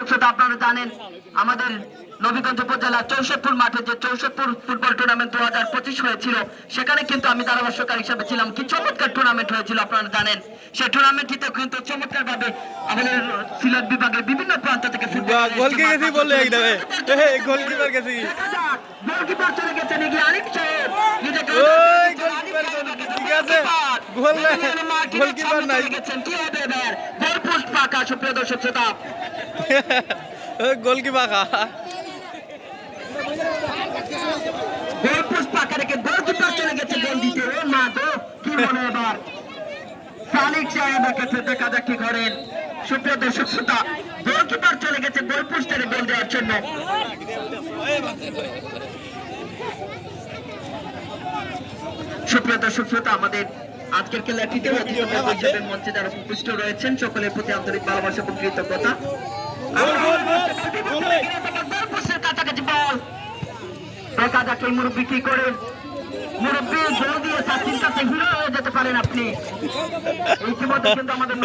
আপনারা জানেন আমাদের নবীগঞ্জ উপজেলা চৌষট্টপুর মাঠে যে চৌষট্টপুর ফুটবল টুর্নামেন্ট 2025 হয়েছিল, সেখানে কিন্তু আমি ধারাভাষ্যকার হিসেবে ছিলাম। কি চমৎকার টুর্নামেন্ট হয়েছিল আপনারা জানেন। সেই টুর্নামেন্টটিতে কিন্তু চমৎকার ভাবে আমাদের সিলেট বিভাগের বিভিন্ন প্রান্ত থেকে গোলকিপার গেছি গোলকিপার চলে গেছেন এগিয়ে আরেক গোলকিপার নাই কি হবে এবার গোল পোস্ট পাকা। সুপ্রিয় দর্শক শ্রোতা, গোলকিপার গোল পোস্ট পাকা রেখে গোলকিপার চলে গেছে গোল দিতে। ও মা গো, কি মনে এবার সালিক সাহেবের কাছে দেখা যাক কি করেন। সুপ্রিয় দর্শক শ্রোতা, গোলকিপার চলে গেছে গোল পোস্টের গোল দেওয়ার জন্য। সুপ্রিয় দর্শক শ্রোতা, আমাদের আজকের খেলাটিতে হিসেবে মঞ্চে যারা উপস্থিত রয়েছেন সকলের প্রতি আন্তরিক ভালোবাসা এবং কৃতজ্ঞতা। কাছাকাছি বল দেখা যাক এই মুরব্বী কি করে। মুরব্বী গোল দিয়ে সাচিন কাছে হিরো হয়ে যেতে পারেন আপনি। ইতিমধ্যে কিন্তু আমাদের